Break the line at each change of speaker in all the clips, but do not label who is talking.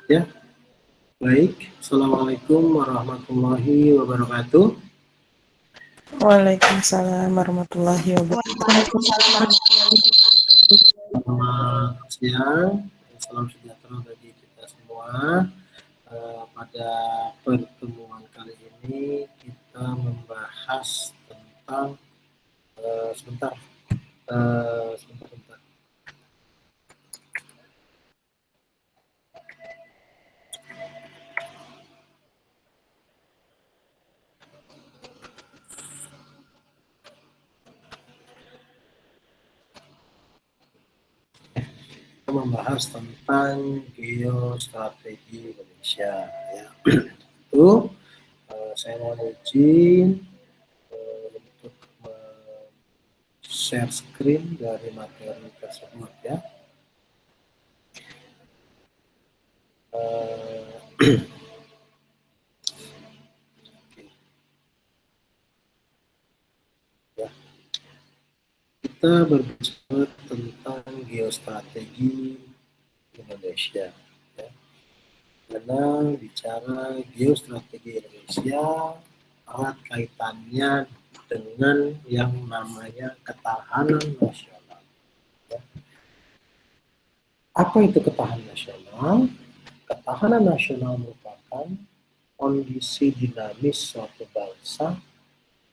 Ya, baik. Assalamualaikum warahmatullahi wabarakatuh.
Waalaikumsalam warahmatullahi wabarakatuh.
Selamat siang, salam sejahtera bagi kita semua. Pada pertemuan kali ini kita membahas tentang sebentar. Kita membahas tentang geostrategi Indonesia. Ya. Itu saya mau izin untuk share screen dari materi tersebut ya. Ya. Kita berbicara tentang geostrategi Indonesia. Ya. Karena bicara geostrategi Indonesia erat kaitannya dengan yang namanya ketahanan nasional. Ya. Apa itu ketahanan nasional? Ketahanan nasional merupakan kondisi dinamis suatu bangsa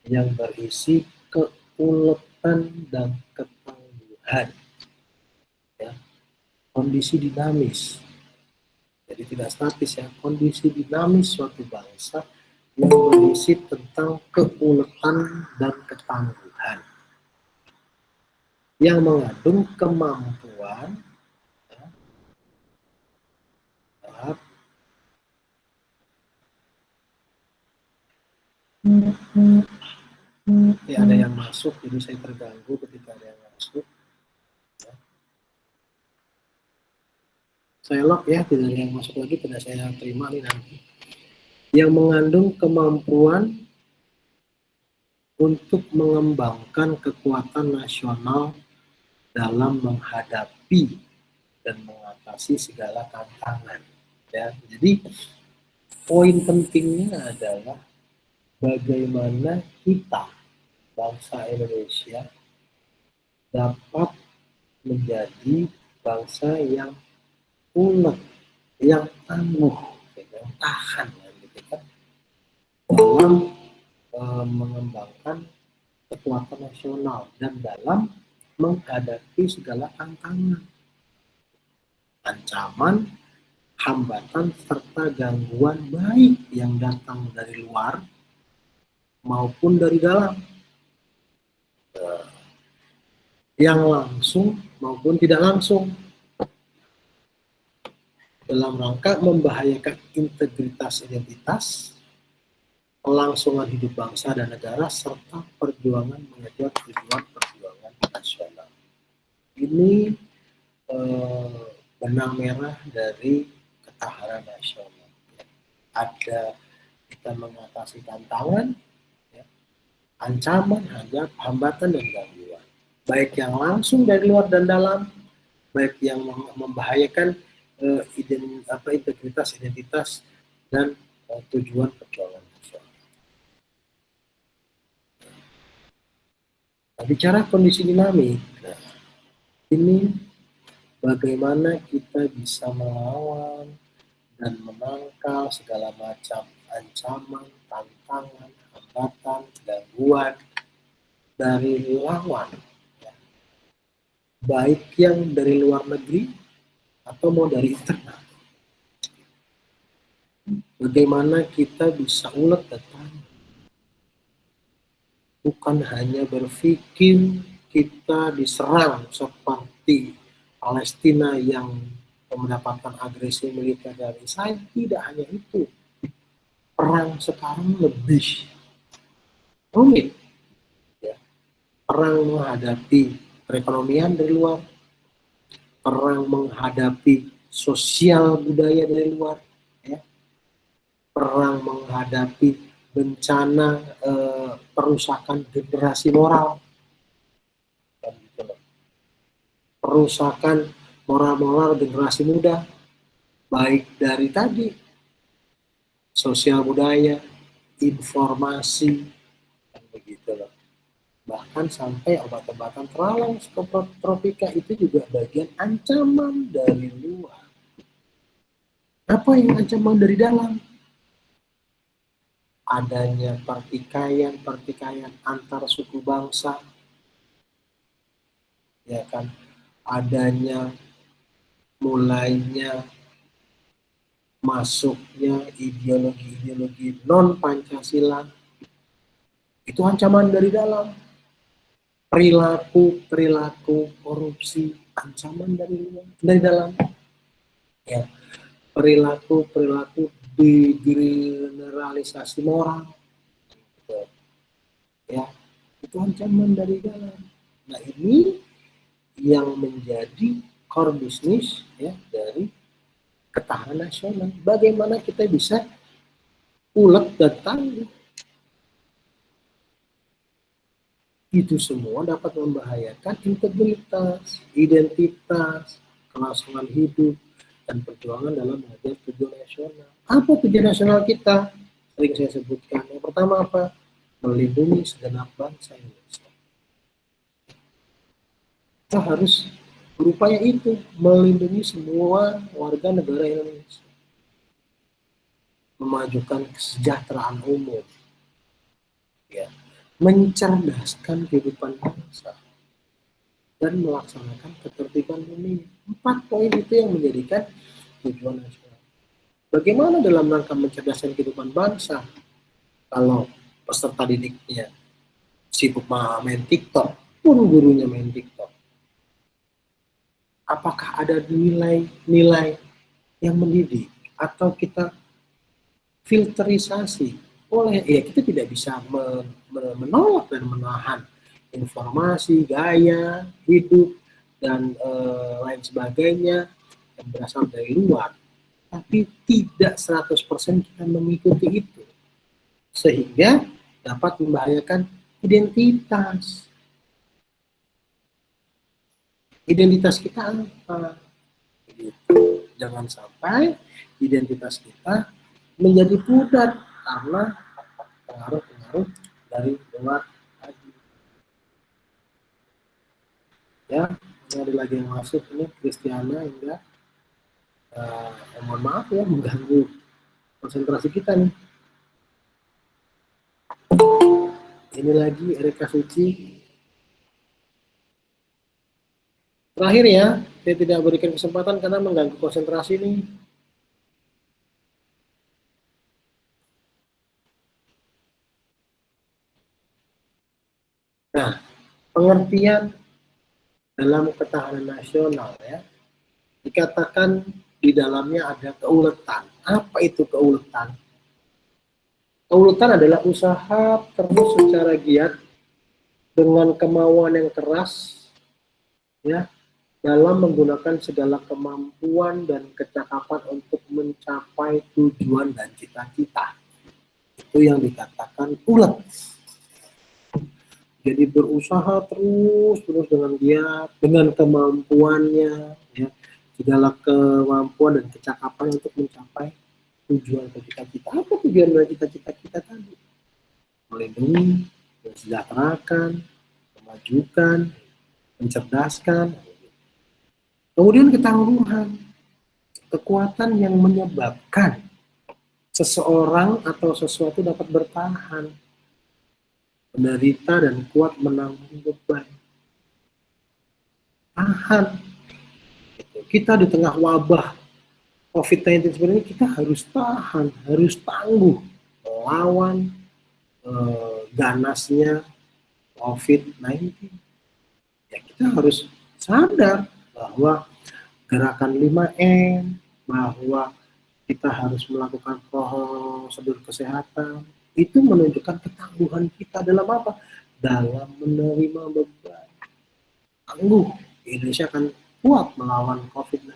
yang berisi keuletan dan ketangguhan. Ya. Kondisi dinamis. Jadi tidak statis ya, kondisi dinamis suatu bangsa yang berisi tentang keuletan dan ketangguhan. Yang mengandung kemampuan ada yang masuk, jadi saya terganggu ketika ada yang masuk. Ya. Saya lock ya, tidak ada yang masuk lagi, tidak saya terima nih nanti. Yang mengandung kemampuan untuk mengembangkan kekuatan nasional dalam menghadapi dan mengatasi segala tantangan. Ya, jadi poin pentingnya adalah bagaimana kita bangsa Indonesia dapat menjadi bangsa yang ulet, yang tangguh, yang tahan, gitu kan, dalam mengembangkan kekuatan nasional dan dalam menghadapi segala tantangan, ancaman, hambatan, serta gangguan baik yang datang dari luar maupun dari dalam, yang langsung maupun tidak langsung, dalam rangka membahayakan integritas identitas, kelangsungan hidup bangsa dan negara, serta perjuangan mengejar tujuan perjuangan nasional. Ini benang merah dari ketahanan nasional. Ada kita mengatasi tantangan, ya, ancaman, hambatan, dan gangguan. Baik yang langsung dari luar dan dalam, baik yang membahayakan integritas, identitas, dan tujuan perjuangan nasional. Nah, bicara kondisi dinamik, nah, ini bagaimana kita bisa melawan dan menangkal segala macam ancaman, tantangan, hambatan, gangguan dari lawan, ya. Baik yang dari luar negeri atau mau dari internal. Bagaimana kita bisa ulet dan tangguh. Bukan hanya berpikir kita diserang seperti Palestina yang mendapatkan agresi militer dari Israel. Tidak hanya itu. Perang sekarang lebih rumit. Ya. Perang menghadapi perekonomian dari luar. Perang menghadapi sosial budaya dari luar. Ya. Perang menghadapi bencana perusakan generasi moral, perusakan moral generasi muda, baik dari tadi sosial budaya, informasi, dan begitu loh. Bahkan sampai obat-obatan terlarang psikotropika itu juga bagian ancaman dari luar. Apa yang ancaman dari dalam? Adanya pertikaian antar suku bangsa, ya kan? Adanya mulainya masuknya ideologi-ideologi non Pancasila, itu ancaman dari dalam. Perilaku korupsi, ancaman dari dalam. Ya, perilaku degeneralisasi moral, gitu. Ya, itu ancaman dari dalam. Nah, ini yang menjadi core bisnis ya dari ketahanan nasional. Bagaimana kita bisa ulet dan tangguh. Itu semua dapat membahayakan integritas, identitas, kelangsungan hidup, dan perjuangan dalam mengejar tujuan nasional. Apa tujuan nasional kita? Sering saya sebutkan. Yang pertama apa? Melindungi segenap bangsa Indonesia. Kita harus berupaya itu, melindungi semua warga negara Indonesia. Memajukan kesejahteraan umum. Ya. Mencerdaskan kehidupan bangsa. Dan melaksanakan ketertiban dunia. 4 poin itu yang menjadikan tujuan nasional. Bagaimana dalam rangka mencerdaskan kehidupan bangsa kalau peserta didiknya sibuk main TikTok, pun gurunya main TikTok? Apakah ada nilai-nilai yang mendidik atau kita filterisasi oleh kita tidak bisa menolak dan menahan informasi, gaya hidup dan lain sebagainya yang berasal dari luar, tapi tidak 100% kita mengikuti itu sehingga dapat membahayakan identitas kita apa gitu. Jangan sampai identitas kita menjadi pudar karena pengaruh-pengaruh dari luar tadi. Ya, ini ada lagi yang masuk ini Kristiana enggak. Mohon maaf ya mengganggu konsentrasi kita nih. Ini lagi Erika Suci. Terakhir ya, saya tidak berikan kesempatan karena mengganggu konsentrasi nih. Nah, pengertian dalam ketahanan nasional ya, dikatakan di dalamnya ada keuletan. Apa itu keuletan? Keuletan adalah usaha terus secara giat dengan kemauan yang keras ya dalam menggunakan segala kemampuan dan kecakapan untuk mencapai tujuan dan cita-cita. Itu yang dikatakan ulet. Jadi berusaha terus dengan giat, dengan kemampuannya, ya, segala kemampuan dan kecakapan untuk mencapai tujuan dan cita-cita. Apa tujuan dan cita-cita kita tadi? Melindungi, mensejahterakan, memajukan, mencerdaskan. Kemudian ketangguhan, kekuatan yang menyebabkan seseorang atau sesuatu dapat bertahan, menderita dan kuat menanggung beban. Tahan. Kita di tengah wabah COVID-19 sebenarnya kita harus tahan, harus tangguh melawan ganasnya COVID-19. Ya, kita harus sadar bahwa gerakan 5M, bahwa kita harus melakukan prosedur kesehatan, itu menunjukkan ketangguhan kita dalam apa? Dalam menerima beban. Tangguh, Indonesia akan kuat melawan COVID-19.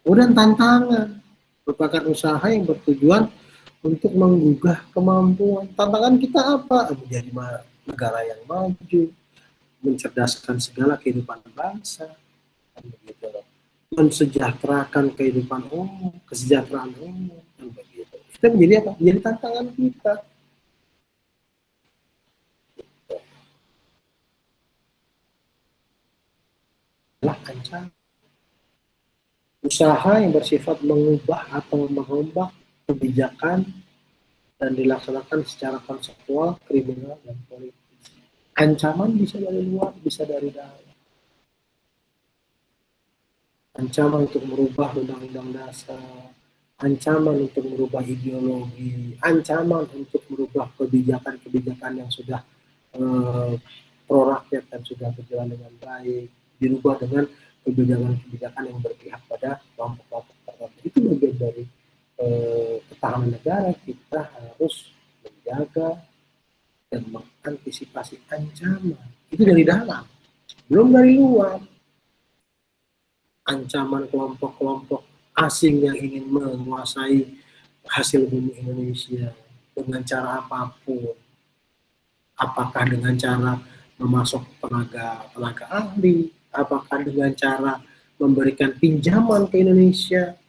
Kemudian tantangan, merupakan usaha yang bertujuan untuk menggugah kemampuan. Tantangan kita apa? Menjadi negara yang maju, mencerdaskan segala kehidupan bangsa. Begitu. mensejahterakan kehidupan umum, kesejahteraan umum, dan begitu. Itu menjadi apa? Menjadi tantangan kita. Adalah ancaman. Usaha yang bersifat mengubah atau merombak kebijakan dan dilaksanakan secara konseptual, kriminal, dan politis. Ancaman bisa dari luar, bisa dari dalam. Ancaman untuk merubah undang-undang dasar, ancaman untuk merubah ideologi, ancaman untuk merubah kebijakan-kebijakan yang sudah pro rakyat dan sudah berjalan dengan baik, dirubah dengan kebijakan-kebijakan yang berpihak pada kelompok-kelompok tertentu. Itu bagian dari ketahanan negara. Kita harus menjaga dan mengantisipasi ancaman. Itu dari dalam, belum dari luar. Ancaman kelompok-kelompok asing yang ingin menguasai hasil bumi Indonesia dengan cara apapun, apakah dengan cara memasok tenaga ahli, apakah dengan cara memberikan pinjaman ke Indonesia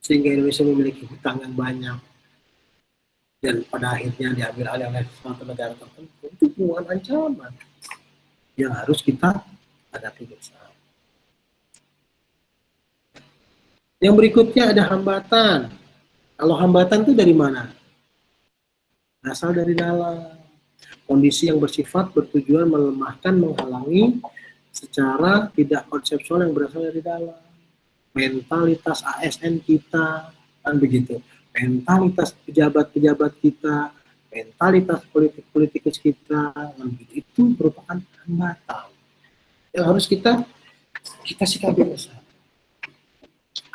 sehingga Indonesia memiliki hutang yang banyak dan pada akhirnya diambil alih oleh suatu negara tertentu. Itu bukan ancaman yang harus kita hadapi bersama. Yang berikutnya ada hambatan. Kalau hambatan itu dari mana? Berasal dari dalam. Kondisi yang bersifat bertujuan melemahkan, menghalangi secara tidak konseptual yang berasal dari dalam. Mentalitas ASN kita, kan begitu. Mentalitas pejabat-pejabat kita, mentalitas politikus kita, kan begitu. Itu merupakan hambatan yang harus kita sikapi bersama.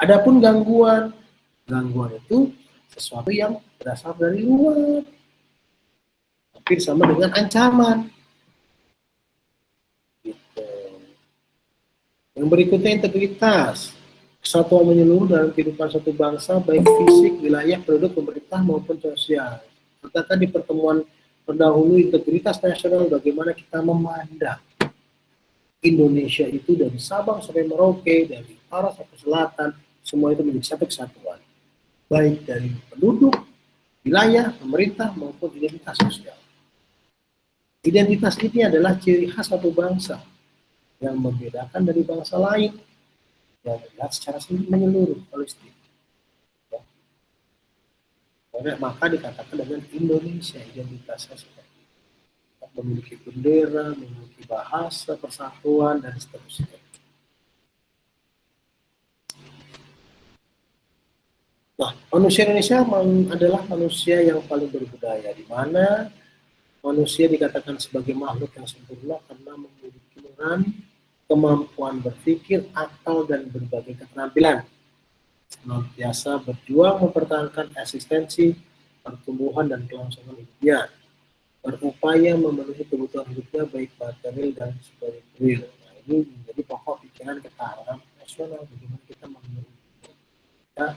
Adapun gangguan itu sesuatu yang berasal dari luar, hampir sama dengan ancaman. Gitu. Yang berikutnya integritas, kesatuan menyeluruh dalam kehidupan suatu bangsa, baik fisik, wilayah, penduduk, pemerintah maupun sosial. Katakan di pertemuan terdahulu integritas nasional, bagaimana kita memandang Indonesia itu dari Sabang sampai Merauke, dari utara sampai selatan, semua itu menjadi satu kesatuan, baik dari penduduk, wilayah, pemerintah, maupun identitas sosial. Identitas ini adalah ciri khas satu bangsa yang membedakan dari bangsa lain yang melihat secara menyeluruh, holistik. Ya. Maka dikatakan dengan Indonesia, identitasnya seperti itu. Memiliki bendera, memiliki bahasa, persatuan, dan seterusnya. Nah, manusia Indonesia adalah manusia yang paling berbudaya, di mana manusia dikatakan sebagai makhluk yang sempurna karena memiliki nurani, kemampuan berpikir, akal, dan berbagai keterampilan. Senantiasa berjuang mempertahankan eksistensi, pertumbuhan, dan kelangsungan hidupnya. Berupaya memenuhi kebutuhan hidupnya baik material dan spiritual. Nah, ini menjadi pokok pikiran ketahanan nasional, bagaimana kita memenuhi kita.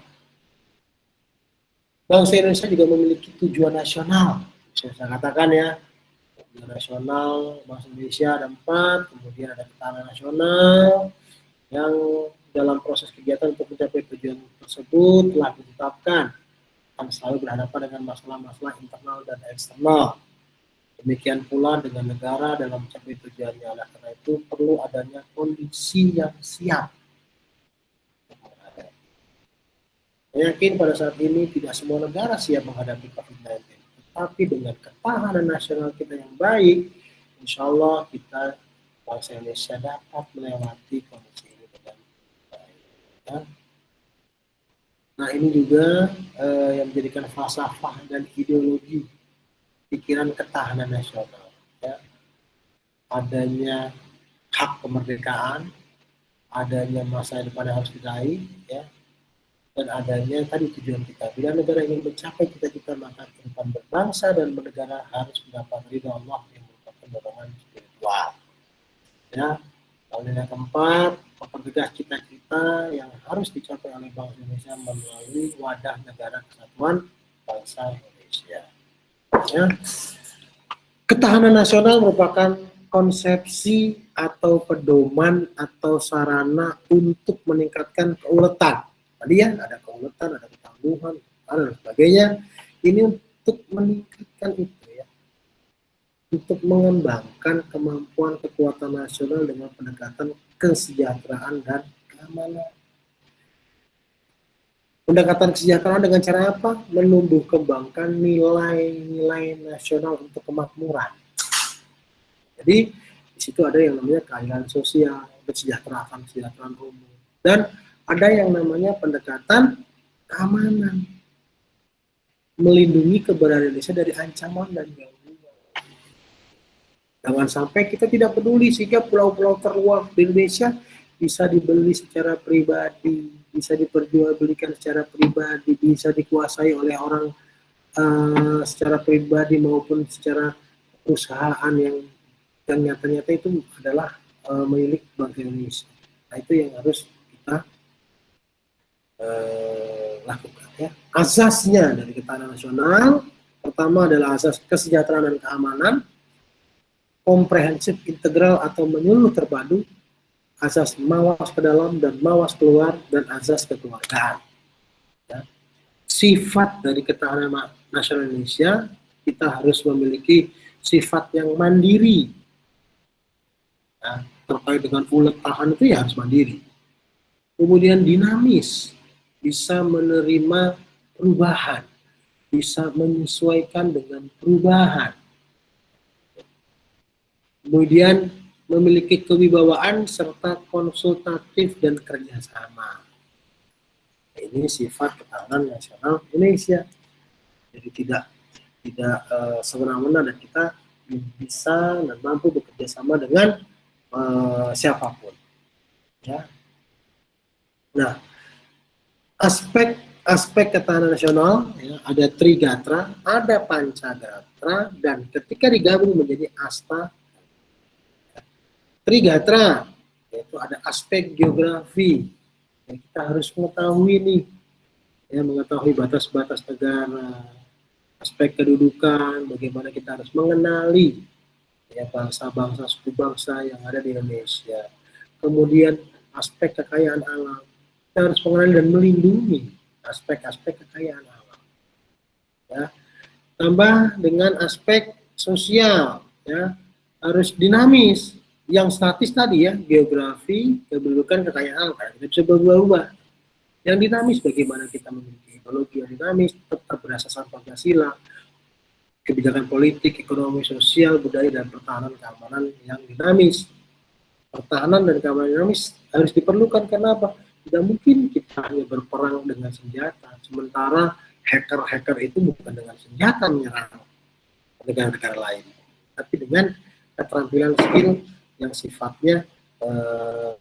Bangsa Indonesia juga memiliki tujuan nasional. Saya katakan ya, tujuan nasional bangsa Indonesia ada 4, kemudian ada ketahanan nasional yang dalam proses kegiatan untuk mencapai tujuan tersebut telah ditetapkan akan selalu berhadapan dengan masalah-masalah internal dan eksternal. Demikian pula dengan negara dalam mencapai tujuannya. Oleh karena itu perlu adanya kondisi yang siap. Saya yakin pada saat ini tidak semua negara siap menghadapi COVID-19. Tetapi dengan ketahanan nasional kita yang baik, insya Allah kita bangsa Indonesia dapat melewati kondisi ini dengan baik. Ya. Nah ini juga yang menjadikan falsafah dan ideologi pikiran ketahanan nasional. Ya. Adanya hak kemerdekaan, adanya masa depan yang harus diraih, ya, dan adanya tadi tujuan kita. Bila negara ingin mencapai cita-cita, maka kehidupan berbangsa dan bernegara harus mendapat ridha Allah yang merupakan dorongan spiritual. Ya, lalu yang keempat, mempertegas cita-cita yang harus dicapai oleh bangsa Indonesia melalui wadah negara kesatuan bangsa Indonesia. Ya. Ketahanan nasional merupakan konsepsi atau pedoman atau sarana untuk meningkatkan keuletan. Tadi ya ada keuletan, ada ketangguhan, dan sebagainya. Ini untuk meningkatkan itu ya, untuk mengembangkan kemampuan kekuatan nasional dengan pendekatan kesejahteraan dan keamanan. Pendekatan kesejahteraan dengan cara apa? Menumbuh kembangkan nilai-nilai nasional untuk kemakmuran. Jadi di situ ada yang namanya keadilan sosial, kesejahteraan umum, dan ada yang namanya pendekatan keamanan, melindungi keberadaan Indonesia dari ancaman dan gangguan. Jangan sampai kita tidak peduli sehingga pulau-pulau terluar di Indonesia bisa dibeli secara pribadi, bisa diperjualbelikan secara pribadi, bisa dikuasai oleh orang secara pribadi maupun secara perusahaan yang nyata-nyata itu adalah milik bangsa Indonesia. Nah, itu yang harus kita lakukan ya. Asasnya dari ketahanan nasional pertama adalah asas kesejahteraan dan keamanan, komprehensif, integral atau menyeluruh terpadu, asas mawas ke dalam dan mawas keluar, dan asas kekeluargaan. Ya. Sifat dari ketahanan nasional Indonesia, kita harus memiliki sifat yang mandiri. Ya, terkait dengan ulet tahan itu ya harus mandiri. Kemudian dinamis, bisa menerima perubahan, bisa menyesuaikan dengan perubahan. Kemudian memiliki kewibawaan serta konsultatif dan kerjasama. Ini sifat ketahanan nasional Indonesia. Jadi tidak semena-mena, dan kita bisa dan mampu bekerja sama dengan siapapun. Ya. Nah, aspek ketahanan nasional ya, ada Trigatra, ada Pancagatra, dan ketika digabung menjadi Asta. Trigatra yaitu ada aspek geografi yang kita harus mengetahui nih, ya, mengetahui batas-batas negara, aspek kedudukan, bagaimana kita harus mengenali ya bangsa-bangsa, suku bangsa yang ada di Indonesia. Kemudian aspek kekayaan alam, kita harus mengenali dan melindungi aspek-aspek kekayaan alam. Ya. Tambah dengan aspek sosial, ya, harus dinamis. Yang statis tadi ya, geografi, kedudukan, kekayaan alam, kita bisa berubah-ubah. Yang dinamis, bagaimana kita memiliki ideologi yang dinamis, tetap berasaskan Pancasila, kebijakan politik, ekonomi, sosial, budaya, dan pertahanan keamanan yang dinamis. Pertahanan dan keamanan dinamis harus diperlukan, karena apa? Tidak mungkin kita hanya berperang dengan senjata, sementara hacker-hacker itu bukan dengan senjata menyerang negara-negara lain, tapi dengan keterampilan skill yang sifatnya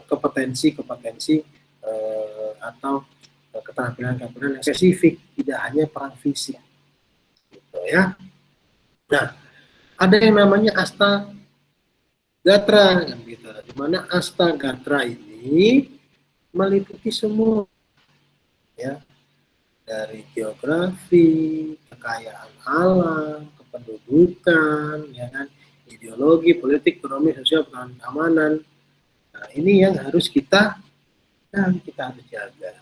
kompetensi atau keterampilan yang spesifik, tidak hanya perang fisik, gitu ya. Nah, ada yang namanya Asta Gatra, kan gitu. Di mana Asta Gatra ini meliputi semua, ya, dari geografi, kekayaan alam, kependudukan, ya kan, ideologi, politik, ekonomi, sosial, pertahanan, keamanan. Nah, ini yang harus kita harus jaga.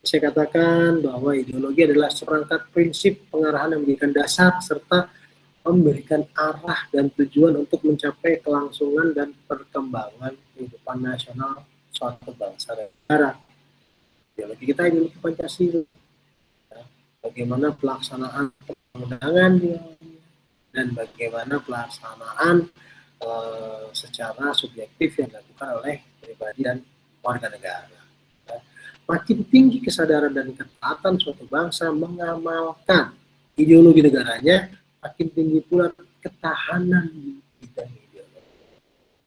Saya katakan bahwa ideologi adalah seperangkat prinsip pengarahan yang memberikan dasar serta memberikan arah dan tujuan untuk mencapai kelangsungan dan perkembangan kehidupan nasional suatu bangsa dan negara. Ideologi kita ideologi Pancasila. Ya, bagaimana pelaksanaan perundangan dan bagaimana pelaksanaan secara subjektif yang dilakukan oleh pribadi dan warga negara. Ya. Makin tinggi kesadaran dan ketaatan suatu bangsa mengamalkan ideologi negaranya, makin tinggi pula ketahanan di bidang ideologi.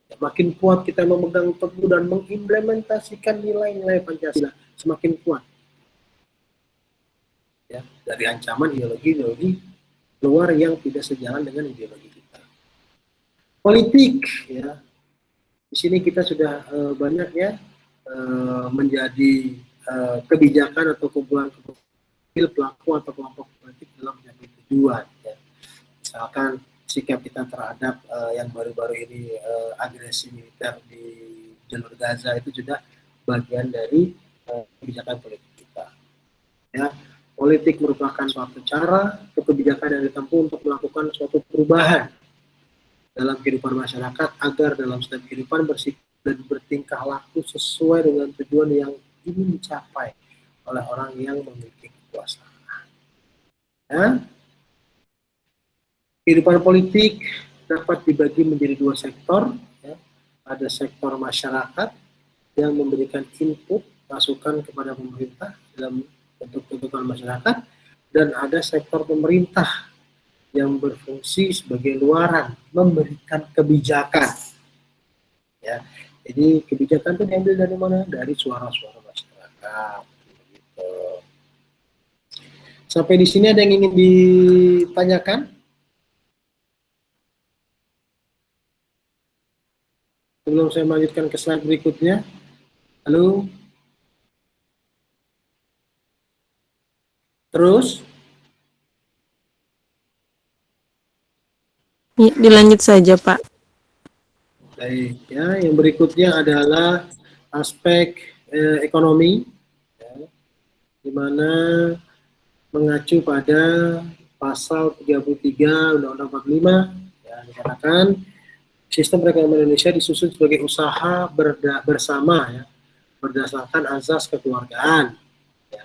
Ya, makin kuat kita memegang teguh dan mengimplementasikan nilai-nilai Pancasila, semakin kuat. Ya, dari ancaman ideologi luar yang tidak sejalan dengan ideologi kita. Politik, ya, di sini kita sudah banyak ya menjadi kebijakan atau kumpulan pelaku atau kelompok politik dalam mencapai tujuan. Ya. Misalkan sikap kita terhadap yang baru-baru ini agresi militer di jalur Gaza itu juga bagian dari kebijakan politik kita. Ya, politik merupakan suatu cara atau kebijakan yang ditempuh untuk melakukan suatu perubahan dalam kehidupan masyarakat agar dalam setiap kehidupan bersikap dan bertingkah laku sesuai dengan tujuan yang ingin dicapai oleh orang yang memiliki kekuasaan. Ya, kehidupan politik dapat dibagi menjadi dua sektor. Ya. Ada sektor masyarakat yang memberikan input, masukan kepada pemerintah dalam bentuk tuntutan masyarakat, dan ada sektor pemerintah yang berfungsi sebagai luaran, memberikan kebijakan. Ya. Jadi kebijakan itu diambil dari mana? Dari suara-suara masyarakat. Gitu. Sampai di sini ada yang ingin ditanyakan? Sebelum saya melanjutkan ke slide berikutnya. Halo? Terus?
Dilanjut saja, Pak.
Baik, ya. Yang berikutnya adalah aspek ekonomi, ya, di mana mengacu pada pasal 33 Undang-Undang 45, ya, dikatakan sistem perekonomian Indonesia disusun sebagai usaha bersama, ya, berdasarkan azas kekeluargaan, ya,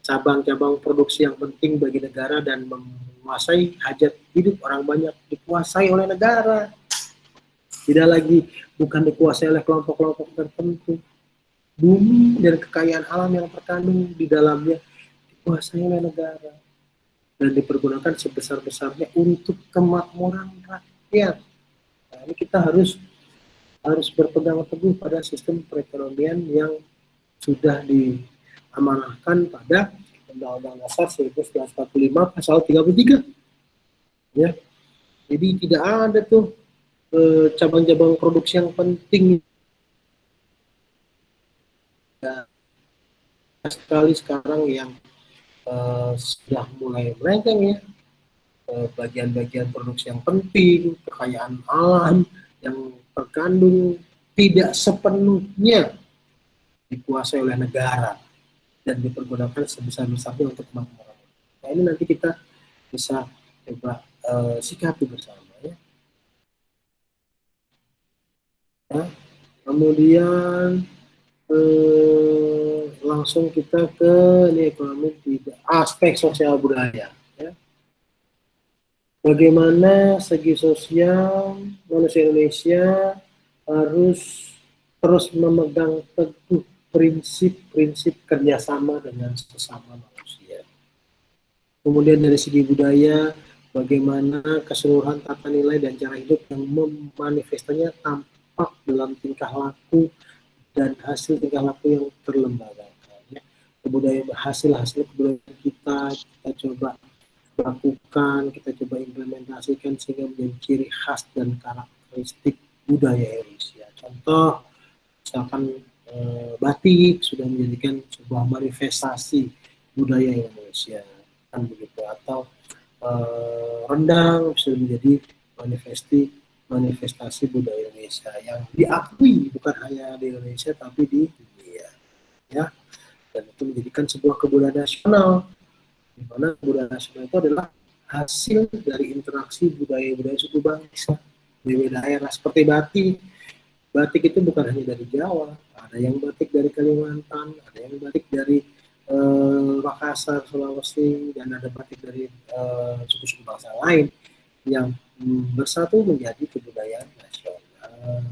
cabang-cabang produksi yang penting bagi negara dan menguasai hajat hidup orang banyak dikuasai oleh negara, tidak lagi bukan dikuasai oleh kelompok-kelompok tertentu. Bumi dan kekayaan alam yang terkandung di dalamnya dikuasai oleh negara dan dipergunakan sebesar-besarnya untuk kemakmuran rakyat. Nah, ini kita harus berpegang teguh pada sistem perekonomian yang sudah diamanahkan pada Undang-Undang Dasar 1945 pasal 33. Ya. Jadi tidak ada tuh cabang-cabang produksi yang penting. Ya, sekali sekarang yang sudah mulai melenceng, ya, bagian-bagian produksi yang penting, kekayaan alam yang terkandung tidak sepenuhnya dikuasai oleh negara dan dipergunakan sebesar-besarnya untuk kemakmuran. Nah, ini nanti kita bisa coba sikapi bersama, ya. Ya. Kemudian langsung kita ke ini ekonomi tidak aspek sosial budaya, ya. Bagaimana segi sosial manusia Indonesia harus terus memegang teguh prinsip-prinsip kerjasama dengan sesama manusia. Kemudian dari segi budaya, bagaimana keseluruhan tata nilai dan cara hidup yang memanifestasinya tampak dalam tingkah laku dan hasil tingkah laku yang terlembagakan. Ya. Kebudayaan hasil kebudayaan kita coba lakukan, kita coba implementasikan sehingga menjadi ciri khas dan karakteristik budaya Indonesia. Contoh, misalkan batik sudah menjadikan sebuah manifestasi budaya Indonesia, kan begitu, atau rendang sudah menjadi manifestasi budaya Indonesia yang diakui bukan hanya di Indonesia tapi di dunia, ya, dan itu menjadikan sebuah kebudayaan nasional, di mana budaya nasional itu adalah hasil dari interaksi budaya-budaya suku bangsa di daerah. Seperti batik. Batik itu bukan hanya dari Jawa, ada yang batik dari Kalimantan, ada yang batik dari Makassar, Sulawesi, dan ada batik dari suku-suku bangsa lain yang bersatu menjadi kebudayaan nasional.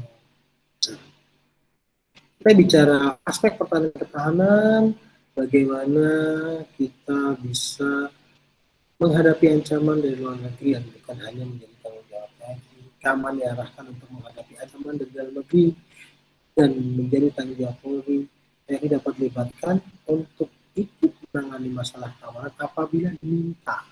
Kita bicara aspek pertahanan, bagaimana kita bisa menghadapi ancaman dari luar negeri yang bukan hanya menjadi tanggung jawab TNI. Kaman diarahkan untuk menghadapi ancaman dari dalam negeri dan menjadi tanggung jawab Polri. TNI dapat dilibatkan untuk ikut menangani masalah keamanan apabila diminta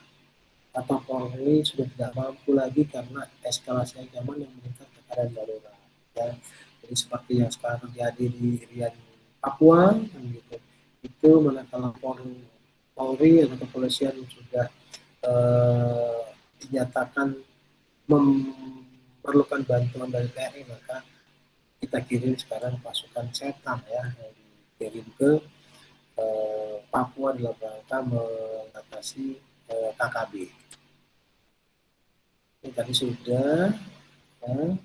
atau Polri sudah tidak mampu lagi karena eskalasi ancaman yang meningkat ke keadaan darurat. Ya. Jadi seperti yang sekarang terjadi di Riau, Papua, gitu. Itu manakala Polri atau kepolisian sudah dinyatakan memerlukan bantuan dari TNI, maka kita kirim sekarang pasukan setan ya, yang dikirim ke Papua dalam rangka mengatasi KKB. Ini tadi sudah. Nah,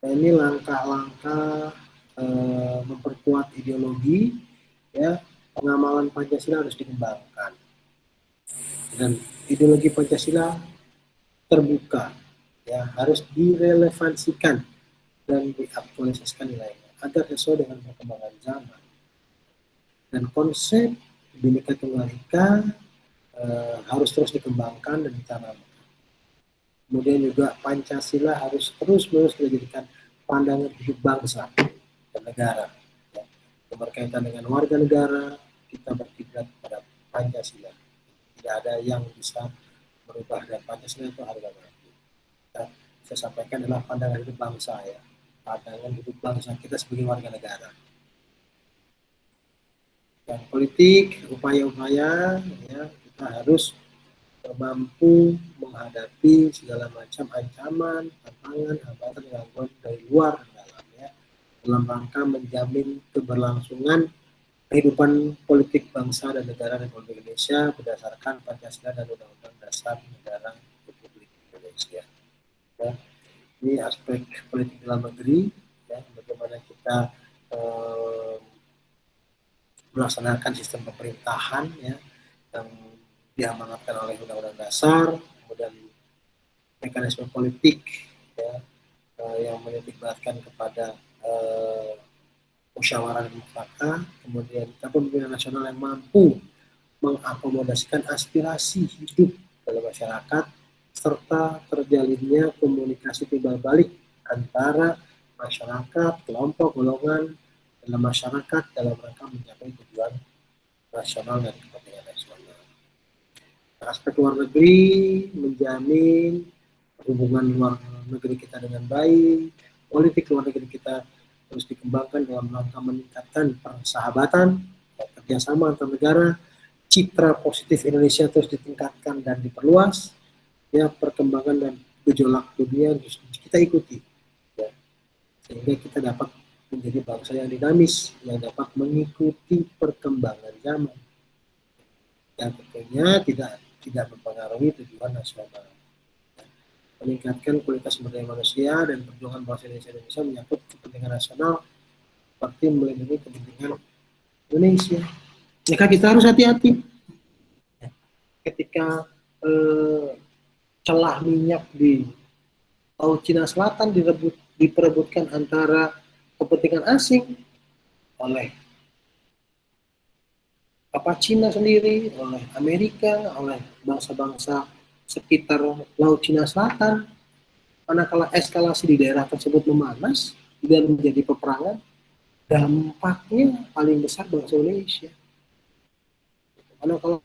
ini langkah-langkah memperkuat ideologi, ya, pengamalan Pancasila harus dikembangkan. Dan ideologi Pancasila terbuka, ya, harus direlevansikan dan diaktualisasikan nilainya agar sesuai dengan perkembangan zaman. Dan konsep Bhinneka Tunggal Ika harus terus dikembangkan dan ditanamkan. Kemudian juga Pancasila harus terus-menerus dijadikan pandangan hidup bangsa dan negara. Ya. Berkaitan dengan warga negara, kita berkiblat pada Pancasila. Tidak ada yang bisa merubah, dan Pancasila itu harga mati. Saya sampaikan adalah pandangan hidup bangsa, ya, pandangan hidup bangsa kita sebagai warga negara. Dan politik, upaya-upaya, ya, kita harus mampu menghadapi segala macam ancaman, tantangan, hambatan, gangguan dari luar dan dalam, ya, dalam rangka menjamin keberlangsungan kehidupan politik bangsa dan negara Republik Indonesia berdasarkan Pancasila dan Undang-Undang Dasar Negara Republik Indonesia. Ya, ini aspek politik dalam negeri, ya, bagaimana kita melaksanakan sistem pemerintahan, ya, yang diamanatkan oleh Undang-Undang Dasar, kemudian mekanisme politik, ya, yang menitikberatkan kepada musyawarah dan mufakat, kemudian kepemimpinan nasional yang mampu mengakomodasikan aspirasi hidup dalam masyarakat, serta terjalinnya komunikasi timbal balik antara masyarakat, kelompok, golongan dalam masyarakat dalam rangka mencapai tujuan nasional dan kepentingan nasional. Aspek luar negeri, menjamin hubungan luar negeri kita dengan baik, politik luar negeri kita terus dikembangkan dalam rangka meningkatkan persahabatan, kerjasama antar negara, citra positif Indonesia terus ditingkatkan dan diperluas, ya, perkembangan dan gejolak dunia kita ikuti, ya, sehingga kita dapat menjadi bangsa yang dinamis, yang dapat mengikuti perkembangan zaman, yang tentunya tidak mempengaruhi tujuan nasional. Meningkatkan kualitas sumber daya manusia dan perjuangan bangsa Indonesia menyangkut kepentingan nasional seperti melindungi kepentingan Indonesia. Maka kita harus hati-hati ketika celah minyak di Laut Cina Selatan diperebutkan antara kepentingan asing oleh Cina sendiri, oleh Amerika, oleh bangsa-bangsa sekitar Laut Cina Selatan. Manakala eskalasi di daerah tersebut memanas dan menjadi peperangan, dampaknya paling besar bangsa Indonesia. Manakala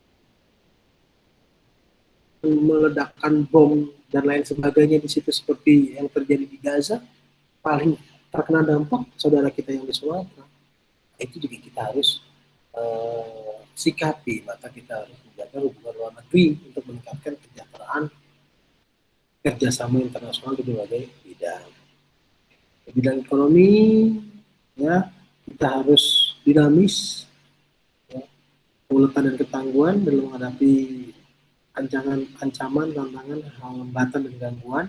meledakkan bom dan lain sebagainya di situ seperti yang terjadi di Gaza, paling terkena dampak saudara kita yang di Sumatera. Itu juga kita harus sikapi, maka kita harus menjaga hubungan luar negeri untuk meningkatkan kesejahteraan kerjasama internasional di berbagai bidang. Di bidang ekonomi, ya, kita harus dinamis, ya, keuletan dan ketangguhan dalam menghadapi ancaman, tantangan, hambatan dan gangguan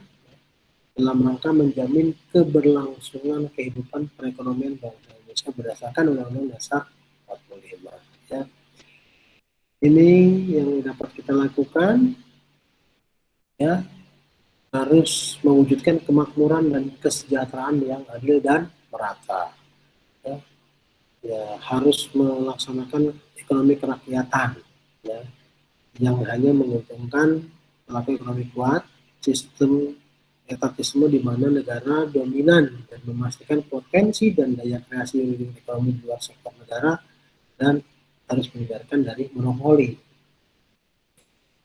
dalam rangka menjamin keberlangsungan kehidupan perekonomian bangsa Indonesia berdasarkan Undang-Undang Dasar 45. Ya. Ini yang dapat kita lakukan, ya, harus mewujudkan kemakmuran dan kesejahteraan yang adil dan merata. Ya, ya, harus melaksanakan ekonomi kerakyatan, ya, yang hanya menguntungkan pelaku ekonomi kuat, sistem etatisme di mana negara dominan dan memastikan potensi dan daya kreasi ekonomi di luar sektor negara, dan harus menghindarkan dari monopoli.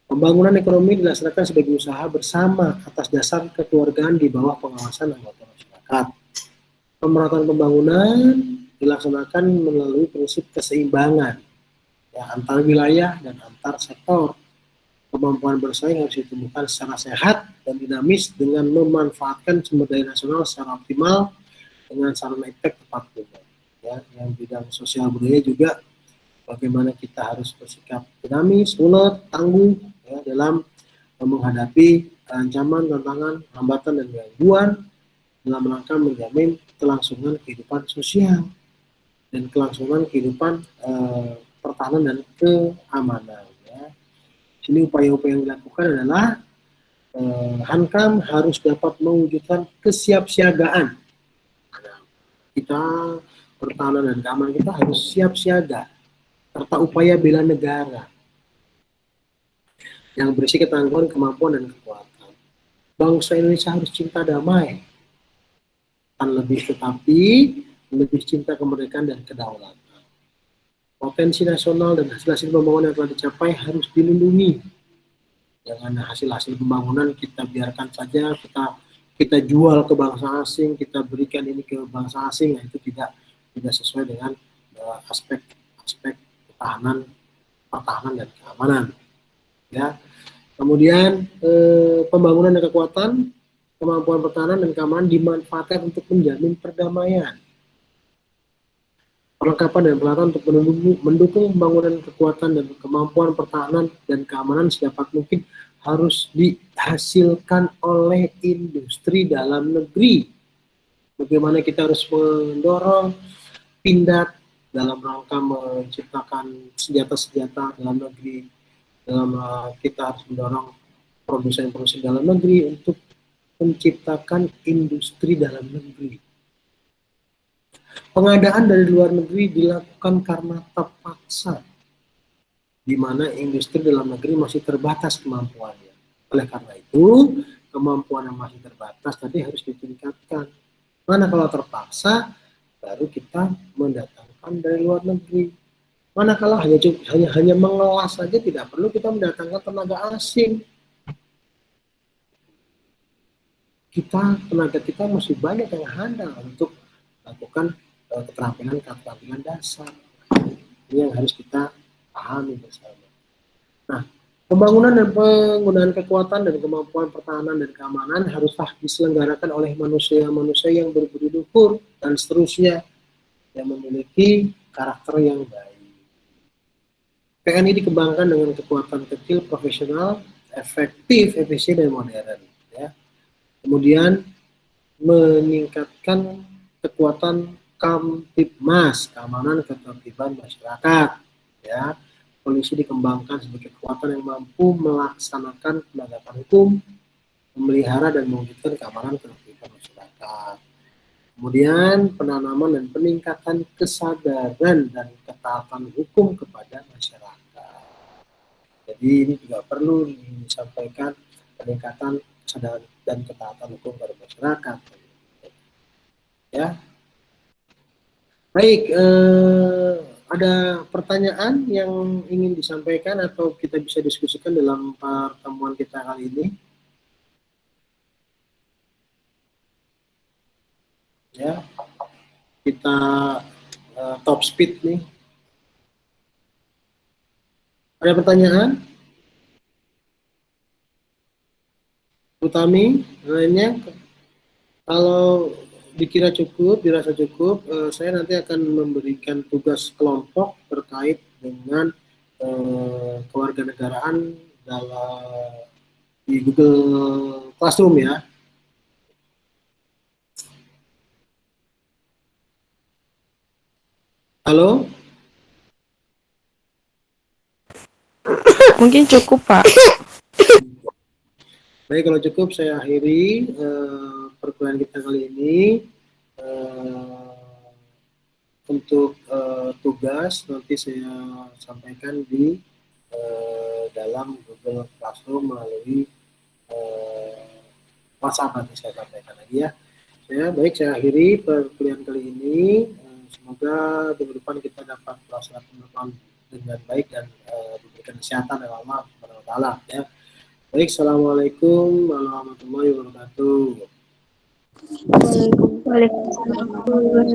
Pembangunan ekonomi dilaksanakan sebagai usaha bersama atas dasar kekeluargaan di bawah pengawasan anggota masyarakat. Pemerataan pembangunan dilaksanakan melalui prinsip keseimbangan, ya, antar wilayah dan antar sektor. Kemampuan bersaing harus ditumbuhkan secara sehat dan dinamis dengan memanfaatkan sumber daya nasional secara optimal dengan sarana iptek tepat guna. Ya, yang bidang sosial budaya juga bagaimana kita harus bersikap dinamis, ulet, tangguh ya, dalam menghadapi ancaman, tantangan, hambatan dan gangguan dalam rangka menjamin kelangsungan kehidupan sosial dan kelangsungan kehidupan pertahanan dan keamanan. Ya. Sini upaya-upaya yang dilakukan adalah Hankam harus dapat mewujudkan kesiapsiagaan. Kita pertahanan dan keamanan kita harus siap siaga serta upaya bela negara yang berisi ketangguhan, kemampuan dan kekuatan. Bangsa Indonesia harus cinta damai, lebih cinta kemerdekaan dan kedaulatan. Potensi nasional dan hasil-hasil pembangunan yang telah dicapai harus dilindungi. Jangan hasil-hasil pembangunan kita biarkan saja, kita jual ke bangsa asing, kita berikan ini ke bangsa asing, nah itu tidak sesuai dengan aspek pertahanan dan keamanan. Ya. Kemudian pembangunan dan kekuatan, kemampuan pertahanan dan keamanan dimanfaatkan untuk menjamin perdamaian. Perlengkapan dan peralatan untuk mendukung pembangunan kekuatan dan kemampuan pertahanan dan keamanan sedapat mungkin harus dihasilkan oleh industri dalam negeri. Bagaimana kita harus mendorong pindad dalam rangka menciptakan senjata-senjata dalam negeri. Kita harus mendorong produsen-produsen dalam negeri untuk menciptakan industri dalam negeri. Pengadaan dari luar negeri dilakukan karena terpaksa, di mana industri dalam negeri masih terbatas kemampuannya. Oleh karena itu, kemampuan yang masih terbatas tadi harus ditingkatkan. Mana kalau terpaksa, baru kita mendatangkan dari luar negeri. Manakala hanya mengelas saja, tidak perlu kita mendatangkan tenaga asing. Tenaga kita masih banyak yang handal untuk melakukan keterampilan dasar. Ini yang harus kita pahami bersama. Nah, pembangunan dan penggunaan kekuatan dan kemampuan pertahanan dan keamanan haruslah diselenggarakan oleh manusia-manusia yang berbudi luhur dan seterusnya yang memiliki karakter yang baik. PNI dikembangkan dengan kekuatan kecil, profesional, efektif, efisien, dan modern. Ya. Kemudian meningkatkan kekuatan Kamtibmas, keamanan ketertiban masyarakat. Ya. Polisi dikembangkan sebagai kekuatan yang mampu melaksanakan penegakan hukum, memelihara dan mewujudkan keamanan ketertiban masyarakat. Kemudian penanaman dan peningkatan kesadaran dan ketaatan hukum kepada masyarakat. Jadi ini juga perlu disampaikan peningkatan kesadaran dan ketaatan hukum kepada masyarakat. Ya, baik. Ada pertanyaan yang ingin disampaikan atau kita bisa diskusikan dalam pertemuan kita kali ini? Ya, kita top speed nih. Ada pertanyaan? Utami, lainnya? Kalau dirasa cukup, saya nanti akan memberikan tugas kelompok terkait dengan kewarganegaraan di Google Classroom ya. Halo?
Mungkin cukup, Pak.
Baik, kalau cukup saya akhiri perkuliahan kita kali ini. Untuk tugas nanti saya sampaikan di dalam Google Classroom melalui WhatsApp nanti saya sampaikan lagi ya. Saya akhiri perkuliahan kali ini. Semoga minggu depan kita dapat melaksanakan dengan baik dan diberikan kesehatan oleh Allah Subhanahu wa taala ya. Baik, assalamualaikum warahmatullahi wabarakatuh.
Waalaikumsalam warahmatullahi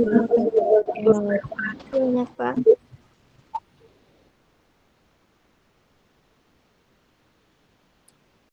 wabarakatuh. Pak.